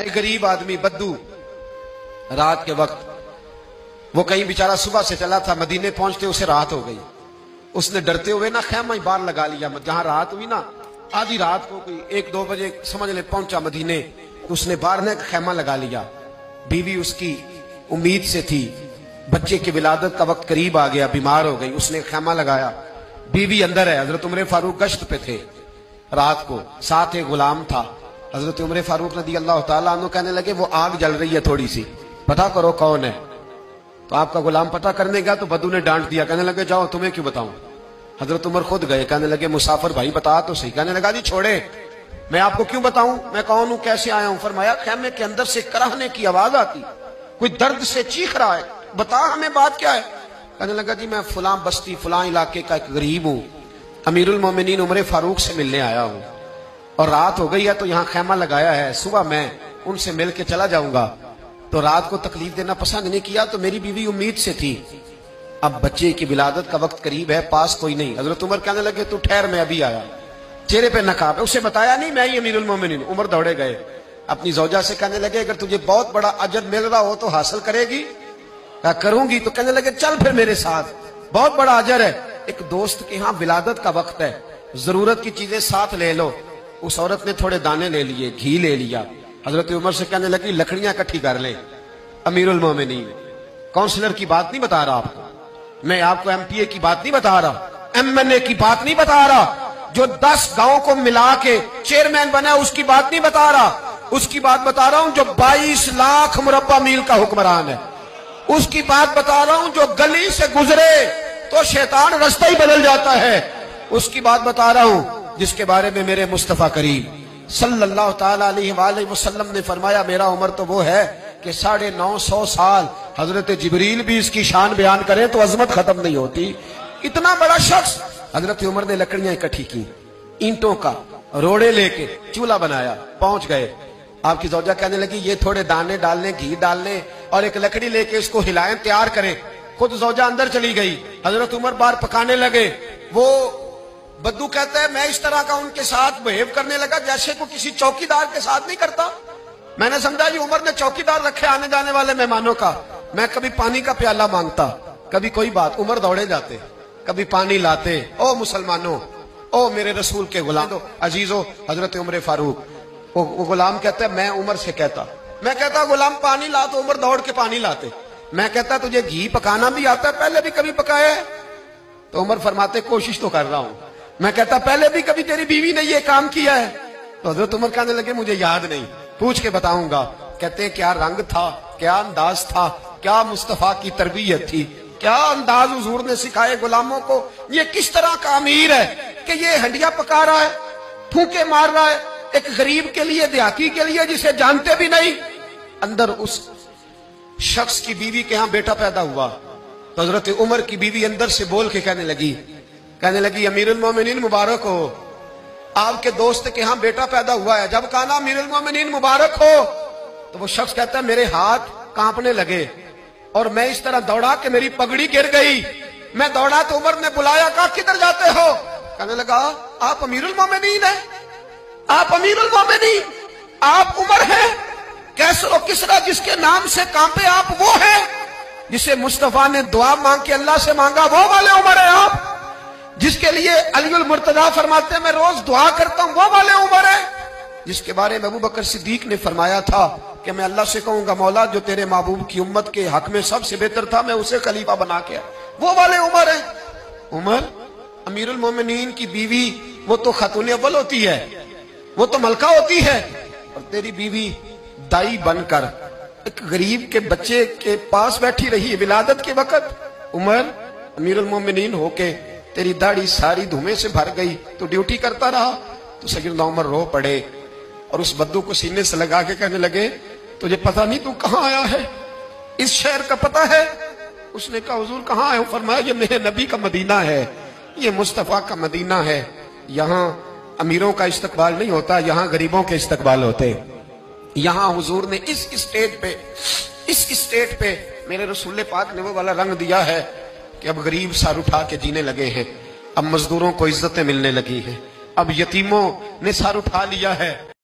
ایک غریب آدمی بدو رات کے وقت وہ کہیں بیچارہ صبح سے چلا تھا، مدینے پہنچتے اسے رات ہو گئی. اس نے ڈرتے ہوئے نا خیمہ ہی باہر لگا لیا. جہاں رات ہوئی نا آدھی رات کو کوئی 1-2 بجے سمجھ لے پہنچا مدینے، تو اس نے باہر نے خیمہ لگا لیا. بیوی اس کی امید سے تھی، بچے کی ولادت کا وقت قریب آ گیا، بیمار ہو گئی، اس نے خیمہ لگایا. بیوی اندر ہے. حضرت عمر فاروق گشت پہ تھے رات کو، ساتھ ایک غلام تھا. حضرت عمر فاروق رضی اللہ تعالیٰ عنہ کہنے لگے وہ آگ جل رہی ہے تھوڑی سی، پتہ کرو کون ہے. تو آپ کا غلام پتہ کرنے گیا تو بدو نے ڈانٹ دیا، کہنے لگے جاؤ تمہیں کیوں بتاؤں. حضرت عمر خود گئے، کہنے لگے مسافر بھائی بتا تو صحیح. کہنے لگا جی چھوڑے، میں آپ کو کیوں بتاؤں، میں کون ہوں، کیسے آیا ہوں. فرمایا خیمے کے اندر سے کراہنے کی آواز آتی، کوئی درد سے چیخ رہا ہے، بتا ہمیں بات کیا ہے. کہنے لگا جی میں فلاں بستی فلاں علاقے کا ایک غریب ہوں، امیر المومنین عمر فاروق سے ملنے آیا ہوں، اور رات ہو گئی ہے تو یہاں خیمہ لگایا ہے، صبح میں ان سے مل کے چلا جاؤں گا. تو رات کو تکلیف دینا پسند نہیں کیا، تو میری بیوی امید سے تھی، اب بچے کی ولادت کا وقت قریب ہے، پاس کوئی نہیں. حضرت عمر کہنے لگے تو ٹھہر میں ابھی آیا. چہرے پہ نقاب ہے، اسے بتایا نہیں میں ہی امیر المومنین. عمر دوڑے گئے اپنی زوجہ سے، کہنے لگے اگر تجھے بہت بڑا اجر مل رہا ہو تو حاصل کرے گی. کہا کروں گی. تو کہنے لگے چل پھر میرے ساتھ، بہت بڑا اجر ہے. ایک دوست کے ہاں ولادت کا وقت ہے، ضرورت کی چیزیں ساتھ لے لو. اس عورت نے تھوڑے دانے لے لیے، گھی لے لیا. حضرت عمر سے کہنے لگی لکڑیاں اکٹھی کر لیں. امیر المومنین کونسلر کی بات نہیں بتا رہا آپ کو، میں آپ کو MP A کی بات نہیں بتا رہا، MNA کی بات نہیں بتا رہا، جو 10 گاؤں کو ملا کے چیئرمین بنا اس کی بات نہیں بتا رہا. اس کی بات بتا رہا ہوں جو 22 لاکھ مربع میل کا حکمران ہے. اس کی بات بتا رہا ہوں جو گلی سے گزرے تو شیطان رستہ ہی بدل جاتا ہے. اس کی بات بتا رہا ہوں جس کے بارے میں میرے مصطفیٰ کریم صلی اللہ تعالی علیہ وآلہ وسلم نے فرمایا میرا عمر تو وہ ہے کہ 950 سال حضرت جبریل بھی اس کی شان بیان کریں تو عظمت ختم نہیں ہوتی. اتنا بڑا شخص. حضرت عمر نے لکڑیاں اکٹھی کی، اینٹوں کا روڑے لے کے چولہا بنایا، پہنچ گئے. آپ کی زوجہ کہنے لگی یہ تھوڑے دانے ڈالنے، گھی ڈالنے اور ایک لکڑی لے کے اس کو ہلائیں، تیار کریں. خود زوجہ اندر چلی گئی. حضرت عمر باہر پکانے لگے. وہ بدو کہتا ہے میں اس طرح کا ان کے ساتھ بہیو کرنے لگا جیسے کو کسی چوکیدار کے ساتھ نہیں کرتا. میں نے سمجھا جی عمر نے چوکیدار رکھے آنے جانے والے مہمانوں کا. میں کبھی پانی کا پیالہ مانگتا، کبھی کوئی بات، عمر دوڑے جاتے، کبھی پانی لاتے. او مسلمانوں، او میرے رسول کے غلام عزیزو، حضرت عمر فاروق. وہ غلام کہتا ہے میں عمر سے کہتا، میں کہتا غلام پانی لا تو عمر دوڑ کے پانی لاتے. میں کہتا تجھے گھی پکانا بھی آتا ہے، پہلے بھی کبھی پکایا ہے؟ تو عمر فرماتے کوشش تو کر رہا ہوں. میں کہتا پہلے بھی کبھی تیری بیوی نے یہ کام کیا ہے؟ تو حضرت عمر کہنے لگے مجھے یاد نہیں، پوچھ کے بتاؤں گا. کہتے ہیں کیا رنگ تھا، کیا انداز تھا، کیا مصطفیٰ کی تربیت تھی، کیا انداز حضور نے سکھائے غلاموں کو. یہ کس طرح کا امیر ہے کہ یہ ہنڈیا پکا رہا ہے، پھونکے مار رہا ہے ایک غریب کے لیے، دیہاتی کے لیے جسے جانتے بھی نہیں. اندر اس شخص کی بیوی کے ہاں بیٹا پیدا ہوا تو حضرت عمر کی بیوی اندر سے بول کے کہنے لگی امیر المومنین مبارک ہو، آپ کے دوست کے ہاں بیٹا پیدا ہوا ہے. جب کہا نا امیر المومنین مبارک ہو تو وہ شخص کہتا ہے میرے ہاتھ کانپنے لگے اور میں اس طرح دوڑا کہ میری پگڑی گر گئی. میں دوڑا تو عمر نے بلایا، کہا کدھر جاتے ہو؟ کہنے لگا آپ امیر المومنین ہیں، آپ امیر المومنین، آپ عمر ہیں. کیسر و کسرا جس کے نام سے کانپے آپ وہ ہیں جسے مصطفیٰ نے دعا مانگ کے اللہ سے مانگا، وہ والے عمر ہیں آپ. جس کے لیے علی المرتضیٰ فرماتے ہیں میں روز دعا کرتا ہوں، وہ والے عمر ہیں. جس کے بارے میں ابو بکر صدیق نے فرمایا تھا کہ میں اللہ سے کہوں گا مولا جو تیرے محبوب کی امت کے حق میں سب سے بہتر تھا میں اسے خلیفہ بنا کے، وہ والے عمر ہیں. عمر امیر المومنین کی بیوی وہ تو خاتون اول ہوتی ہے، وہ تو ملکہ ہوتی ہے، اور تیری بیوی دائی بن کر ایک غریب کے بچے کے پاس بیٹھی رہی ولادت کے وقت. عمر امیر المومنین ہو کے تیری داڑھی ساری دھومے سے بھر گئی تو ڈیوٹی کرتا رہا. تو سیدنا عمر رو پڑے اور اس بدو کو سینے سے لگا کے کہنے لگے تجھے پتہ نہیں تو کہاں آیا ہے، اس شہر کا پتہ ہے؟ اس نے کہا حضور کہاں ہے؟ فرمایا یہ میرے نبی کا مدینہ ہے، یہ مصطفیٰ کا مدینہ ہے. یہاں امیروں کا استقبال نہیں ہوتا، یہاں غریبوں کے استقبال ہوتے. یہاں حضور نے اس اسٹیٹ پہ میرے رسول پاک نے وہ والا رنگ دیا ہے کہ اب غریب سر اٹھا کے جینے لگے ہیں، اب مزدوروں کو عزتیں ملنے لگی ہیں، اب یتیموں نے سر اٹھا لیا ہے.